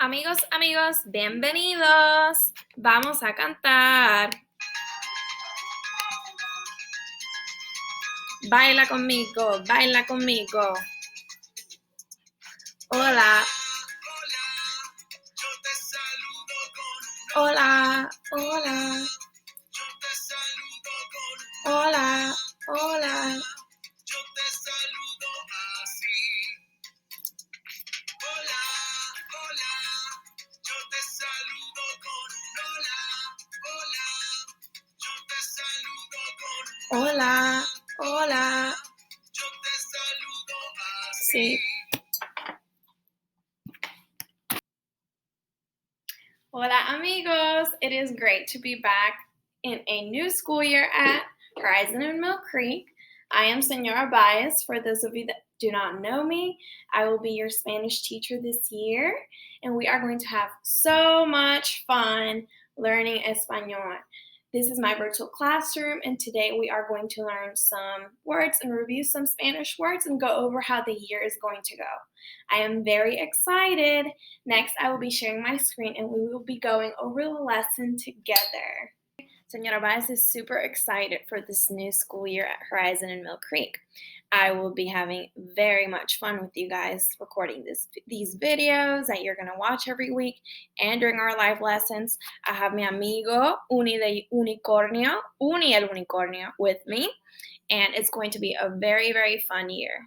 Amigos, bienvenidos. Vamos a cantar. Baila conmigo, baila conmigo. Hola. Hola, hola. Hola, hola. Yo te saludo así. Hola, hola. Yo te saludo con un hola, hola. Yo te saludo con un hola, hola. Yo te saludo así. Sí. Hola, amigos. It is great to be back in a new school year at Horizon and Mill Creek. I am Senora Baez. For those of you that do not know me, I will be your Spanish teacher this year, and we are going to have so much fun learning Espanol. This is my virtual classroom, and today we are going to learn some words and review some Spanish words and go over how the year is going to go. I am very excited. Next, I will be sharing my screen, and we will be going over the lesson together. Senora Baez is super excited for this new school year at Horizon and Mill Creek. I will be having very much fun with you guys recording these videos that you're going to watch every week and during our live lessons. I have mi amigo Uni el Unicornio with me, and it's going to be a very, very fun year.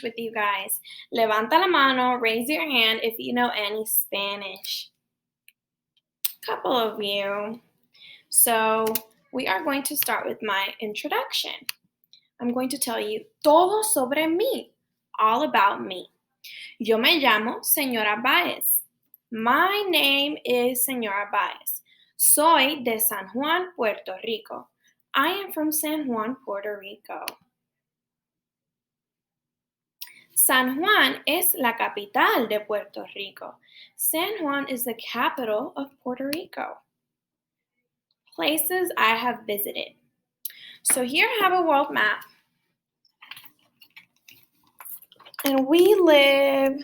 With you guys. Levanta la mano, raise your hand if you know any Spanish. Couple of you. So we are going to start with my introduction. I'm going to tell you todo sobre mí, all about me. Yo me llamo Señora Baez. My name is Señora Baez. Soy de San Juan, Puerto Rico. I am from San Juan, Puerto Rico. San Juan es la capital de Puerto Rico. San Juan is the capital of Puerto Rico. Places I have visited. So here I have a world map. And we live,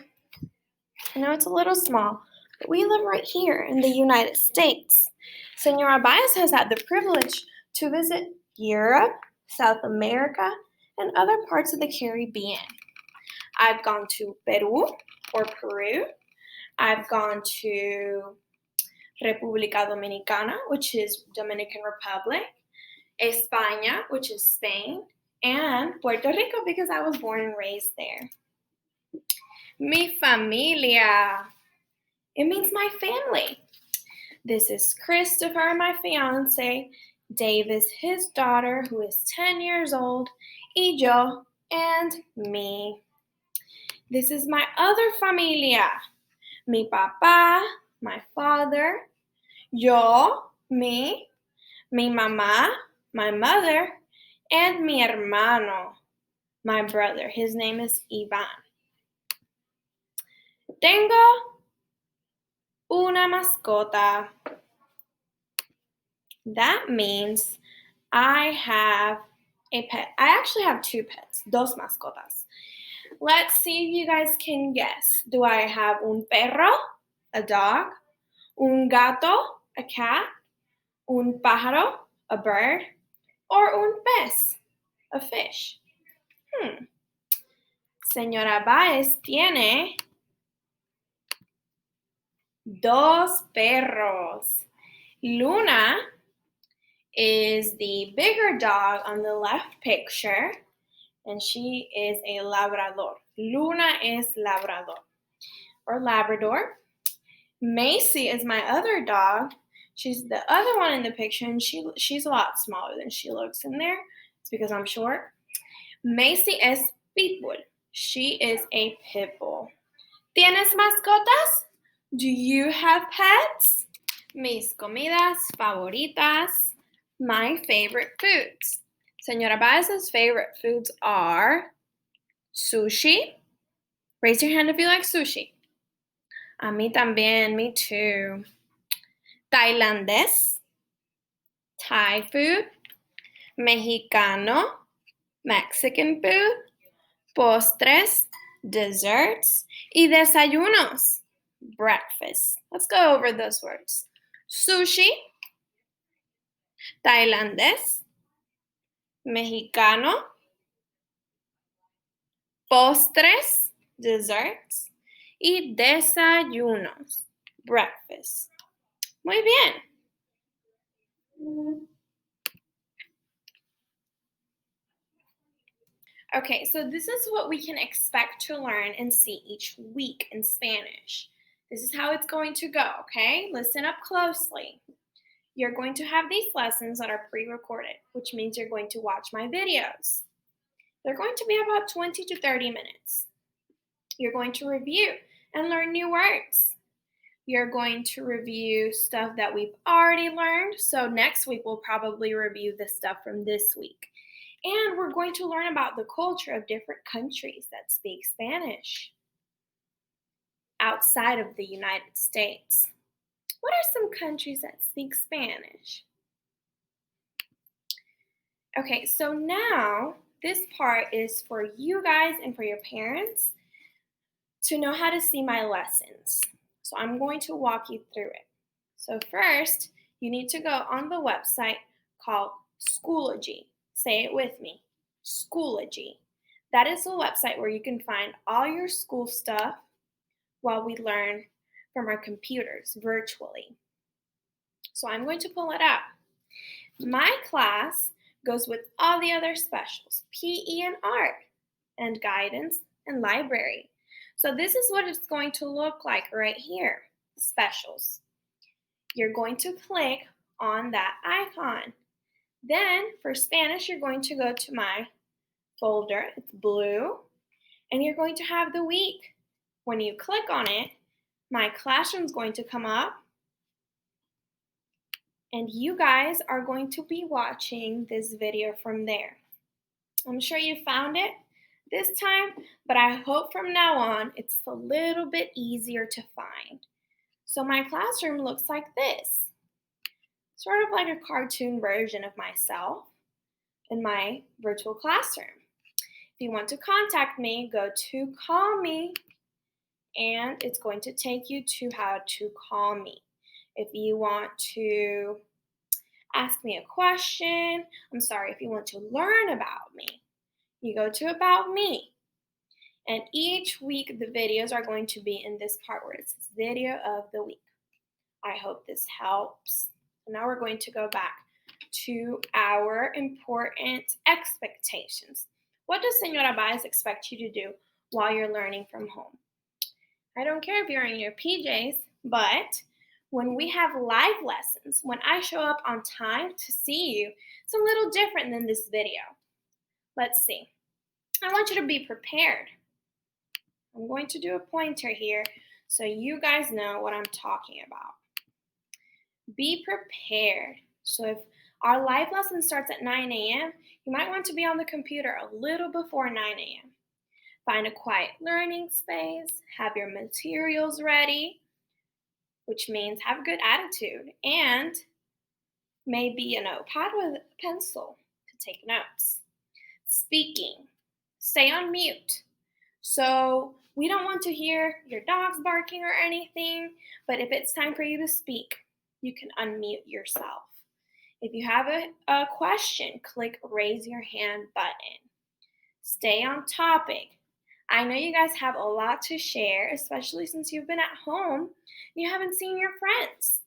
I know it's a little small, but we live right here in the United States. Senora Baez has had the privilege to visit Europe, South America, and other parts of the Caribbean. I've gone to Peru. I've gone to República Dominicana, which is Dominican Republic, España, which is Spain, and Puerto Rico because I was born and raised there. Mi familia. It means my family. This is Christopher, my fiance, Davis, his daughter, who is 10 years old, y yo, and me. This is my other familia. Mi papá, my father, yo, me, mi mamá, my mother, and mi hermano, my brother. His name is Ivan. Tengo una mascota. That means I have a pet. I actually have two pets, dos mascotas. Let's see if you guys can guess. Do I have un perro, a dog, un gato, a cat, un pájaro, a bird, or un pez, a fish? Señora Baez tiene dos perros. Luna is the bigger dog on the left picture, and she is a Labrador. Luna is Labrador or Labrador. Macy is my other dog. She's the other one in the picture, and she's a lot smaller than she looks in there. It's because I'm short. Macy es Pitbull. She is a pit bull. ¿Tienes mascotas? Do you have pets? Mis comidas favoritas. My favorite foods. Señora Baez's favorite foods are sushi. Raise your hand if you like sushi. A mí también, me too. Tailandés, Thai food, Mexicano, Mexican food, postres, desserts, y desayunos, breakfast. Let's go over those words. Sushi, tailandés, mexicano, postres, desserts, y desayunos, breakfast. Muy bien. Okay, so this is what we can expect to learn and see each week in Spanish. This is how it's going to go, okay? Listen up closely. You're going to have these lessons that are pre-recorded, which means you're going to watch my videos. They're going to be about 20 to 30 minutes. You're going to review and learn new words. You're going to review stuff that we've already learned. So next week, we'll probably review the stuff from this week. And we're going to learn about the culture of different countries that speak Spanish outside of the United States. What are some countries that speak Spanish? Okay, so now this part is for you guys and for your parents to know how to see my lessons. So I'm going to walk you through it. So first, you need to go on the website called Schoology. Say it with me, Schoology. That is a website where you can find all your school stuff while we learn from our computers virtually. So I'm going to pull it up. My class goes with all the other specials, PE and art, and guidance and library. So this is what it's going to look like right here, specials. You're going to click on that icon. Then for Spanish, you're going to go to my folder, it's blue, and you're going to have the week. When you click on it, my classroom's going to come up, and you guys are going to be watching this video from there. I'm sure you found it this time, but I hope from now on it's a little bit easier to find. So my classroom looks like this, sort of like a cartoon version of myself in my virtual classroom. If you want to contact me, go to Call Me, and it's going to take you to how to call me. If you want to ask me a question, if you want to learn about me, you go to About Me. And each week the videos are going to be in this part where it says Video of the Week. I hope this helps. So now we're going to go back to our important expectations. What does Señora Baez expect you to do while you're learning from home? I don't care if you're in your PJs, but when we have live lessons, when I show up on time to see you, it's a little different than this video. Let's see. I want you to be prepared. I'm going to do a pointer here so you guys know what I'm talking about. Be prepared. So if our live lesson starts at 9 a.m., you might want to be on the computer a little before 9 a.m. Find a quiet learning space, have your materials ready, which means have a good attitude, and maybe a notepad with a pencil to take notes. Speaking, stay on mute. So we don't want to hear your dogs barking or anything, but if it's time for you to speak, you can unmute yourself. If you have a question, click raise your hand button. Stay on topic. I know you guys have a lot to share, especially since you've been at home and you haven't seen your friends.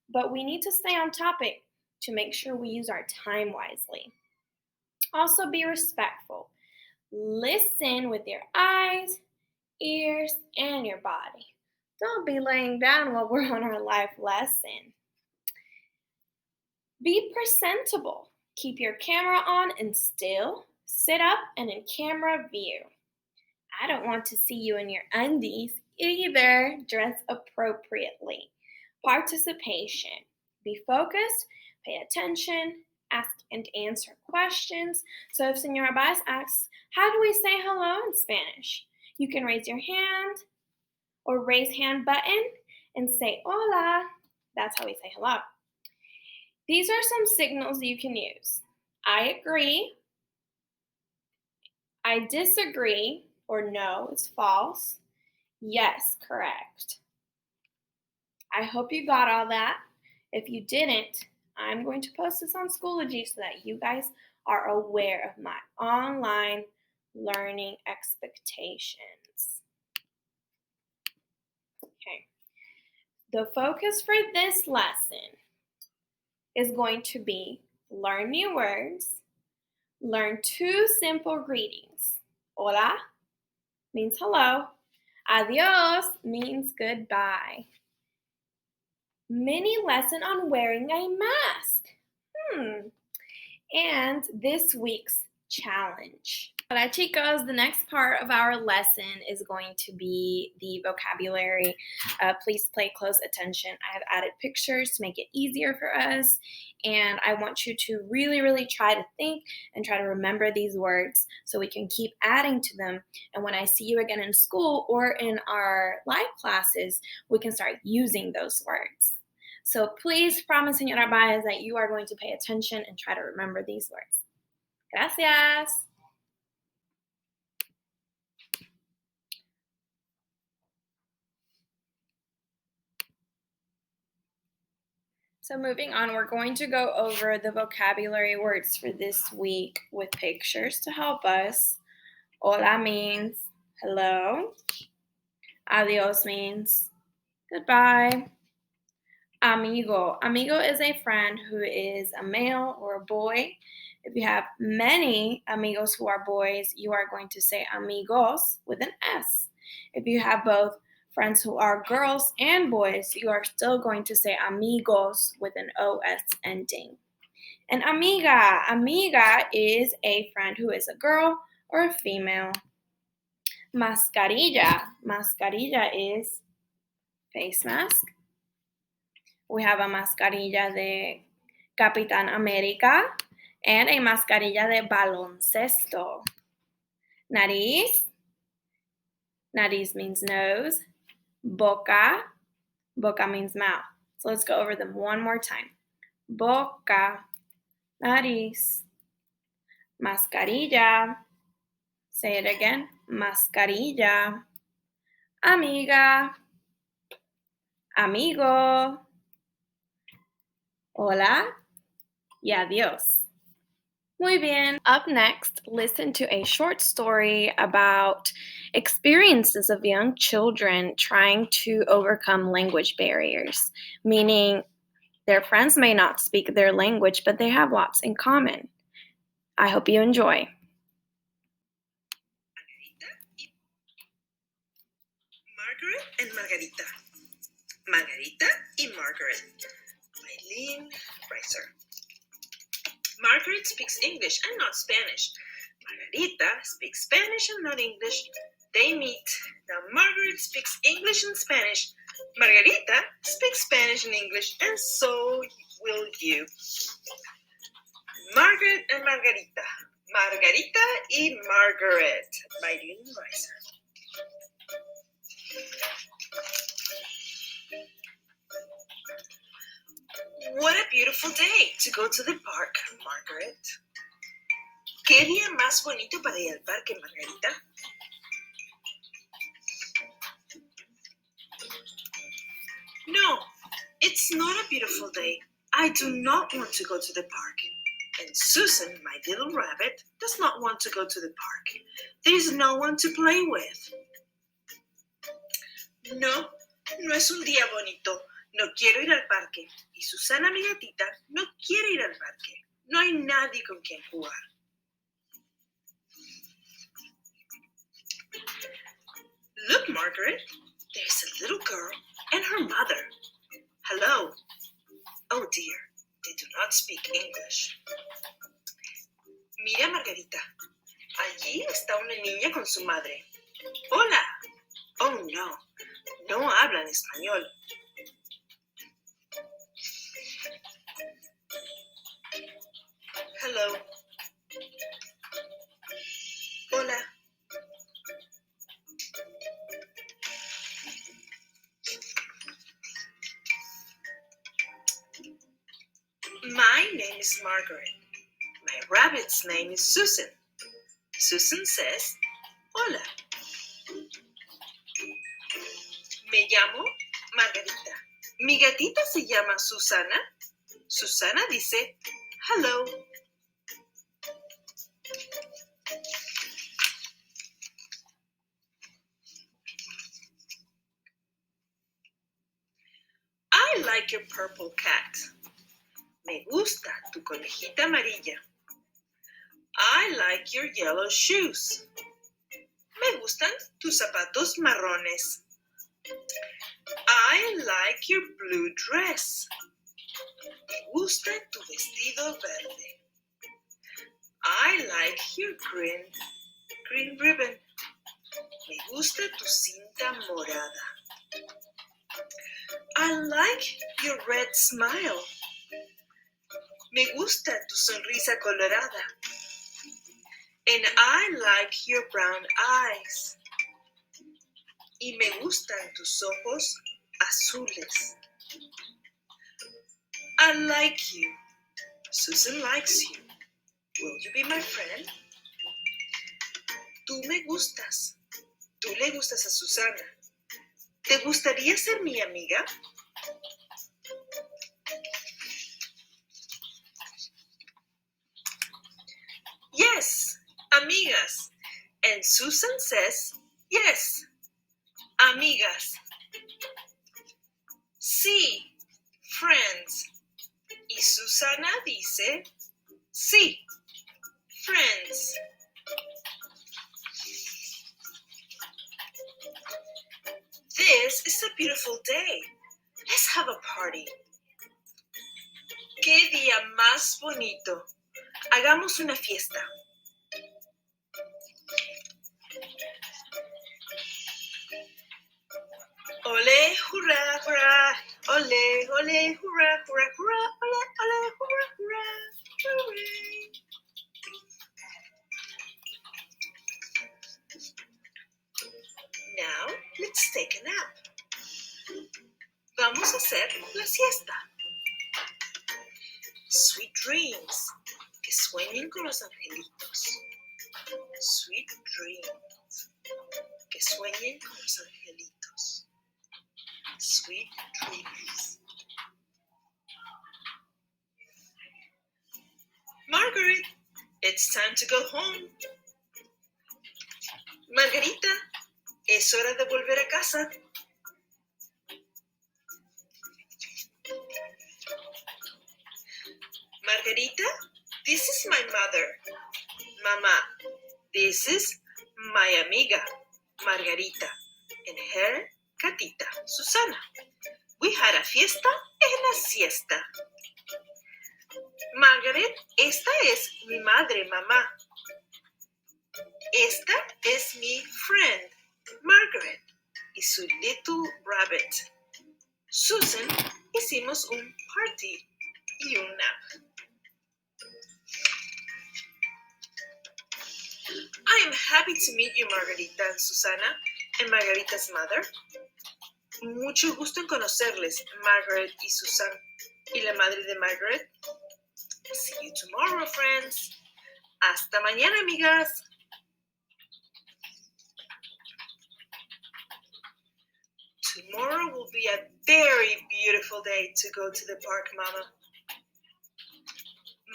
But we need to stay on topic to make sure we use our time wisely. Also, be respectful. Listen with your eyes, ears, and your body. Don't be laying down while we're on our live lesson. Be presentable. Keep your camera on and still. Sit up and in camera view. I don't want to see you in your undies either. Dress appropriately. Participation. Be focused, pay attention, ask and answer questions. So if Señora Baez asks, how do we say hello in Spanish? You can raise your hand or raise hand button and say hola. That's how we say hello. These are some signals you can use. I agree, I disagree, or no, it's false. Yes, correct. I hope you got all that. If you didn't, I'm going to post this on Schoology so that you guys are aware of my online learning expectations. Okay. The focus for this lesson is going to be learn new words, learn 2 simple greetings. Hola means hello. Adios means goodbye. Mini lesson on wearing a mask. And this week's challenge. Hola chicos, the next part of our lesson is going to be the vocabulary. Please pay close attention. I have added pictures to make it easier for us, and I want you to really try to think and try to remember these words so we can keep adding to them. And when I see you again in school or in our live classes, we can start using those words. So please promise, Señora Baez, that you are going to pay attention and try to remember these words. Gracias. So moving on, we're going to go over the vocabulary words for this week with pictures to help us. Hola means hello. Adios means goodbye. Amigo. Amigo is a friend who is a male or a boy. If you have many amigos who are boys, you are going to say amigos with an S. If you have both friends who are girls and boys, you are still going to say amigos with an OS ending. And amiga. Amiga is a friend who is a girl or a female. Mascarilla. Mascarilla is face mask. We have a mascarilla de Capitán América and a mascarilla de baloncesto. Nariz. Nariz means nose. Boca. Boca means mouth. So let's go over them one more time. Boca. Nariz. Mascarilla. Say it again. Mascarilla. Amiga. Amigo. Hola y adios. Muy bien. Up next, listen to a short story about experiences of young children trying to overcome language barriers, meaning their friends may not speak their language, but they have lots in common. I hope you enjoy. Margaret and Margarita. Margarita y Margaret. Eileen Reiser. Margaret speaks English and not Spanish. Margarita speaks Spanish and not English. They meet. Now Margaret speaks English and Spanish. Margarita speaks Spanish and English, and so will you. Margaret and Margarita. Margarita y Margaret by Eileen Reiser. What a beautiful day to go to the park, Margaret. ¿Qué día más bonito para ir al parque, Margarita? No, it's not a beautiful day. I do not want to go to the park. And Susan, my little rabbit, does not want to go to the park. There is no one to play with. No, no es un día bonito. No quiero ir al parque. Y Susana, mi gatita, no quiere ir al parque. No hay nadie con quien jugar. Look, Margaret, there's a little girl and her mother. Hello. Oh dear, they do not speak English. Mira, Margarita, allí está una niña con su madre. Hola. Oh no, no hablan español. Hello. Hola. My name is Margaret. My rabbit's name is Susan. Susan says, hola. Me llamo Margarita. Mi gatita se llama Susana. Susana dice, hello. I like your purple cat. Me gusta tu conejita amarilla. I like your yellow shoes. Me gustan tus zapatos marrones. I like your blue dress. Me gusta tu vestido verde. I like your green ribbon. Me gusta tu cinta morada. I like your red smile. Me gusta tu sonrisa colorada. And I like your brown eyes. Y me gustan tus ojos azules. I like you. Susan likes you. Will you be my friend? Tú me gustas. Tú le gustas a Susana. ¿Te gustaría ser mi amiga? Yes, amigas. And Susan says, yes, amigas. Sí, friends. Y Susana dice, sí, friends. This is a beautiful day. Let's have a party. ¡Qué día más bonito! Hagamos una fiesta. Ole, hurra, hurra. Ole, ole, hurra, hurra, hurra. Ole, ole, hurra, hurra. Hooray. Now, let's take a nap. Vamos a hacer la siesta. Sweet dreams. Que sueñen con los angelitos. Sweet dreams. Que sueñen con los angelitos. Sweet dreams. Margaret, it's time to go home. Margarita, es hora de volver a casa. Margarita, this is my mother. Mama, this is my amiga, Margarita, and her gatita, Susana. We had a fiesta en la siesta. Margaret, esta es mi madre, mamá. Esta es mi friend, Margaret, y su little rabbit. Susan, hicimos un party y un nap. I am happy to meet you, Margarita and Susana, and Margarita's mother. Mucho gusto en conocerles, Margaret y Susan, y la madre de Margaret. See you tomorrow, friends. Hasta mañana, amigas. Tomorrow will be a very beautiful day to go to the park, Mama.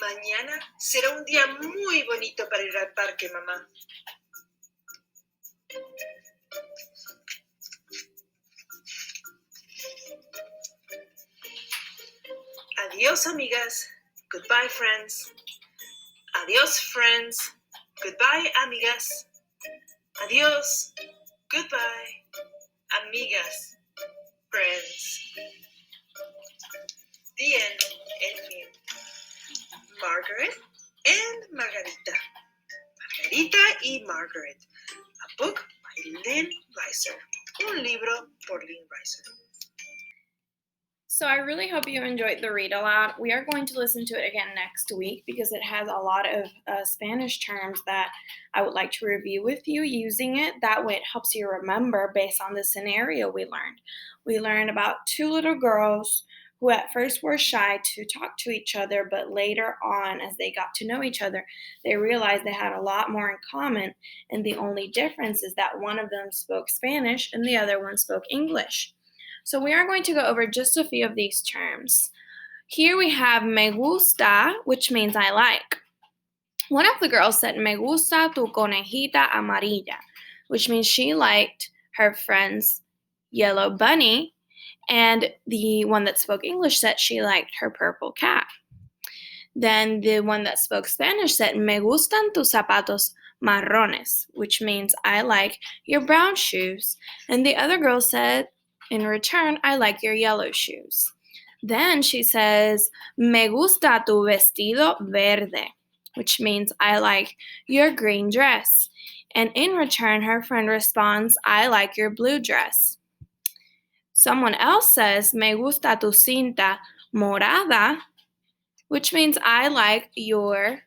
Mañana será un día muy bonito para ir al parque, mamá. Adiós, amigas. Goodbye, friends. Adiós, friends. Goodbye, amigas. Adiós. Goodbye, amigas. Friends. The end. El fin. Margaret and Margarita. Margarita y Margaret. A book by Lynn Reiser. Un libro por Lynn Reiser. So I really hope you enjoyed the read aloud. We are going to listen to it again next week because it has a lot of Spanish terms that I would like to review with you using it. That way it helps you remember based on the scenario we learned. We learned about two little girls who at first were shy to talk to each other, but later on, as they got to know each other, they realized they had a lot more in common, and the only difference is that one of them spoke Spanish and the other one spoke English. So we are going to go over just a few of these terms. Here we have me gusta, which means I like. One of the girls said, me gusta tu conejita amarilla, which means she liked her friend's yellow bunny. And the one that spoke English said she liked her purple cat. Then the one that spoke Spanish said, me gustan tus zapatos marrones, which means I like your brown shoes. And the other girl said, in return, I like your yellow shoes. Then she says, me gusta tu vestido verde, which means I like your green dress. And in return, her friend responds, I like your blue dress. Someone else says, me gusta tu cinta morada, which means I like your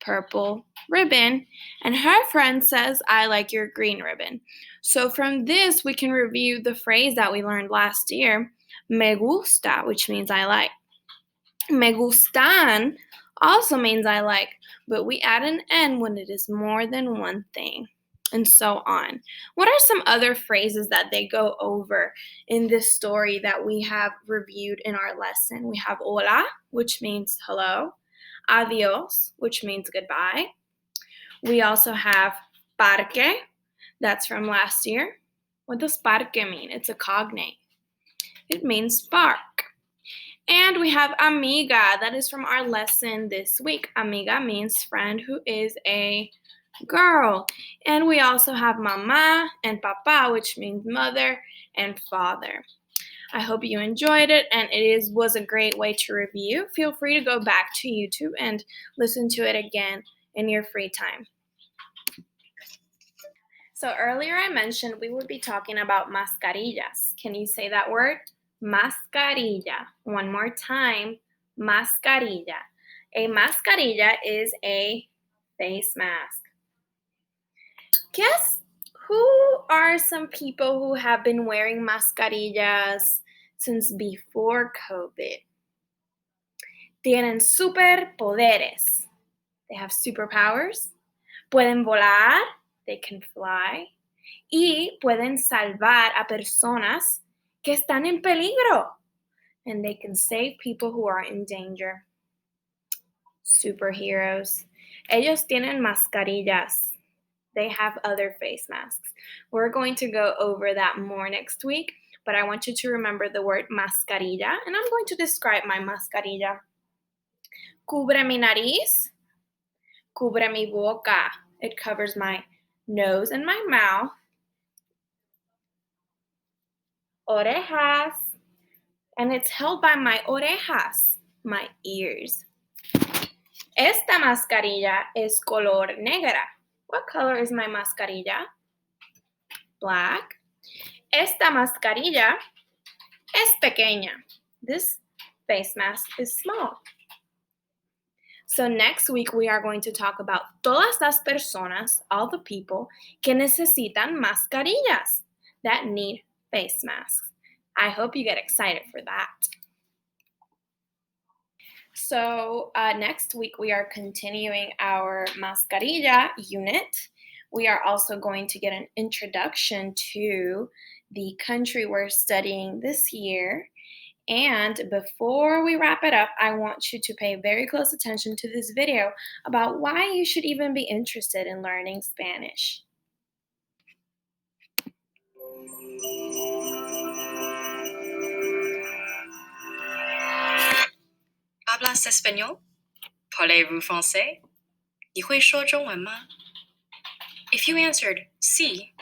purple ribbon. And her friend says, I like your green ribbon. So from this, we can review the phrase that we learned last year, me gusta, which means I like. Me gustan also means I like, but we add an N when it is more than one thing, and so on. What are some other phrases that they go over in this story that we have reviewed in our lesson? We have hola, which means hello, adios, which means goodbye. We also have parque, that's from last year. What does parque mean? It's a cognate. It means park. And we have amiga, that is from our lesson this week. Amiga means friend who is a girl. And we also have mama and papa, which means mother and father. I hope you enjoyed it, and was a great way to review. Feel free to go back to YouTube and listen to it again in your free time. So earlier I mentioned we would be talking about mascarillas. Can you say that word? Mascarilla. One more time, mascarilla. A mascarilla is a face mask. Guess who are some people who have been wearing mascarillas since before COVID? Tienen superpoderes. They have superpowers. Pueden volar. They can fly. Y pueden salvar a personas que están en peligro. And they can save people who are in danger. Superheroes. Ellos tienen mascarillas. They have other face masks. We're going to go over that more next week, but I want you to remember the word mascarilla, and I'm going to describe my mascarilla. Cubre mi nariz. Cubre mi boca. It covers my nose and my mouth. Orejas. And it's held by my orejas, my ears. Esta mascarilla es color negra. What color is my mascarilla? Black. Esta mascarilla es pequeña. This face mask is small. So next week we are going to talk about todas las personas, all the people que necesitan mascarillas, that need face masks. I hope you get excited for that. So next week we are continuing our mascarilla unit. We are also going to get an introduction to the country we're studying this year. And before we wrap it up, I want you to pay very close attention to this video about why you should even be interested in learning Spanish. ¿Hablas español? Parlez-vous français? 你会说中文吗? If you answered sí,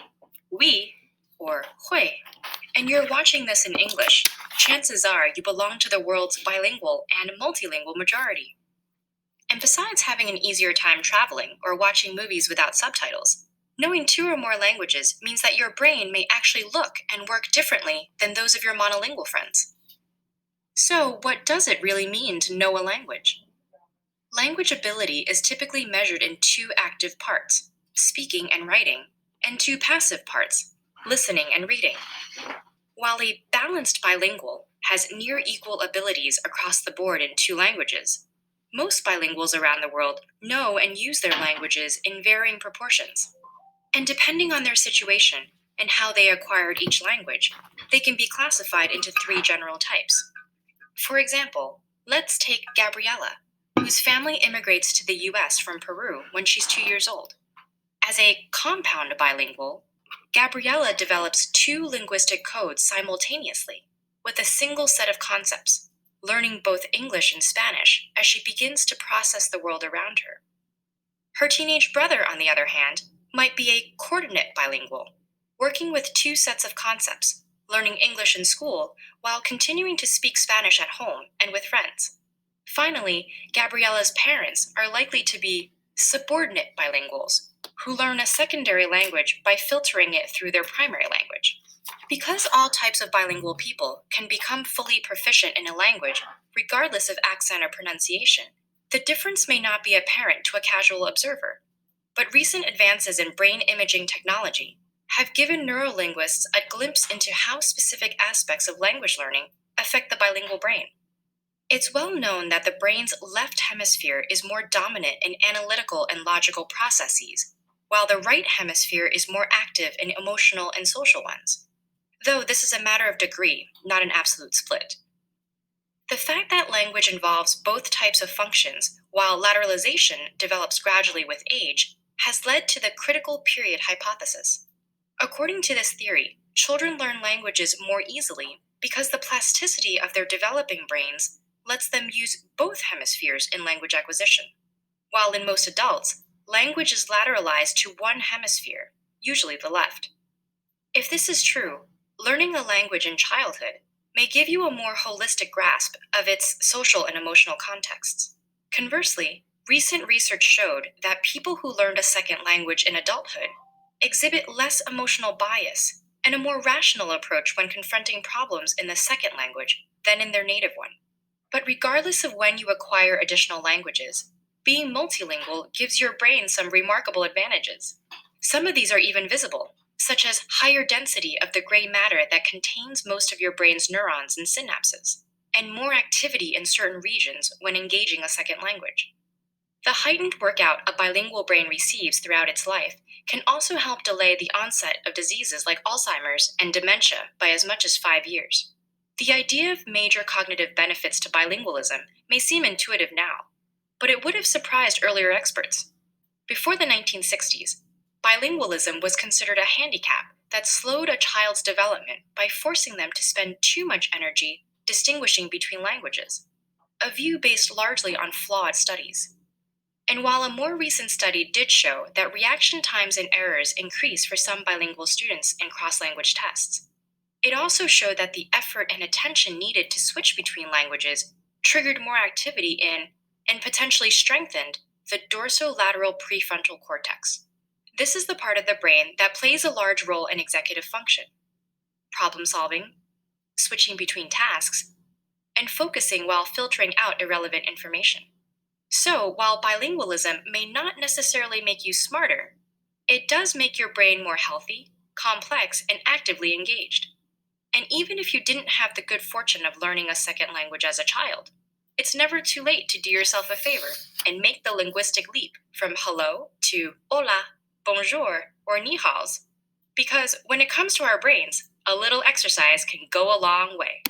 oui, or 会, and you're watching this in English, chances are you belong to the world's bilingual and multilingual majority. And besides having an easier time traveling or watching movies without subtitles, knowing 2 or more languages means that your brain may actually look and work differently than those of your monolingual friends. So, what does it really mean to know a language? Language ability is typically measured in 2 active parts, speaking and writing, and 2 passive parts, listening and reading. While a balanced bilingual has near equal abilities across the board in two languages, most bilinguals around the world know and use their languages in varying proportions. And depending on their situation and how they acquired each language, they can be classified into three general types. For example, let's take Gabriella, whose family immigrates to the US from Peru when she's 2 years old. As a compound bilingual, Gabriella develops two linguistic codes simultaneously with a single set of concepts, learning both English and Spanish as she begins to process the world around her. Her teenage brother, on the other hand, might be a coordinate bilingual, working with two sets of concepts, learning English in school while continuing to speak Spanish at home and with friends. Finally, Gabriella's parents are likely to be subordinate bilinguals, who learn a secondary language by filtering it through their primary language. Because all types of bilingual people can become fully proficient in a language, regardless of accent or pronunciation, the difference may not be apparent to a casual observer. But recent advances in brain imaging technology have given neurolinguists a glimpse into how specific aspects of language learning affect the bilingual brain. It's well known that the brain's left hemisphere is more dominant in analytical and logical processes, while the right hemisphere is more active in emotional and social ones. Though this is a matter of degree, not an absolute split. The fact that language involves both types of functions, while lateralization develops gradually with age, has led to the critical period hypothesis. According to this theory, children learn languages more easily because the plasticity of their developing brains lets them use both hemispheres in language acquisition. While in most adults, language is lateralized to one hemisphere, usually the left. If this is true, learning a language in childhood may give you a more holistic grasp of its social and emotional contexts. Conversely, recent research showed that people who learned a second language in adulthood exhibit less emotional bias and a more rational approach when confronting problems in the second language than in their native one. But regardless of when you acquire additional languages, being multilingual gives your brain some remarkable advantages. Some of these are even visible, such as higher density of the gray matter that contains most of your brain's neurons and synapses, and more activity in certain regions when engaging a second language. The heightened workout a bilingual brain receives throughout its life can also help delay the onset of diseases like Alzheimer's and dementia by as much as 5 years. The idea of major cognitive benefits to bilingualism may seem intuitive now, but it would have surprised earlier experts. Before the 1960s, bilingualism was considered a handicap that slowed a child's development by forcing them to spend too much energy distinguishing between languages, a view based largely on flawed studies. And while a more recent study did show that reaction times and errors increase for some bilingual students in cross-language tests, it also showed that the effort and attention needed to switch between languages triggered more activity in, and potentially strengthened, the dorsolateral prefrontal cortex. This is the part of the brain that plays a large role in executive function, problem solving, switching between tasks, and focusing while filtering out irrelevant information. So, while bilingualism may not necessarily make you smarter, it does make your brain more healthy, complex, and actively engaged. And even if you didn't have the good fortune of learning a second language as a child, it's never too late to do yourself a favor and make the linguistic leap from hello to hola, bonjour, or ni haos. Because when it comes to our brains, a little exercise can go a long way.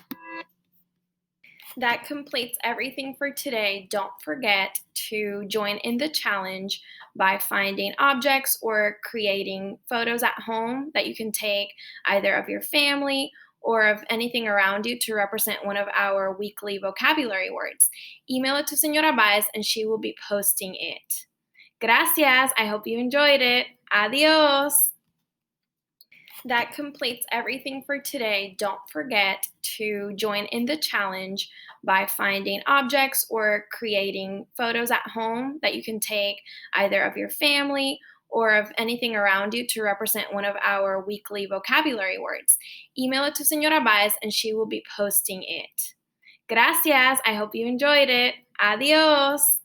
That completes everything for today. Don't forget to join in the challenge by finding objects or creating photos at home that you can take either of your family or of anything around you to represent one of our weekly vocabulary words. Email it to Señora Baez and she will be posting it. Gracias. I hope you enjoyed it. Adios. That completes everything for today. Don't forget to join in the challenge by finding objects or creating photos at home that you can take either of your family or of anything around you to represent one of our weekly vocabulary words. Email it to Señora Baez and she will be posting it. Gracias. I hope you enjoyed it. Adios.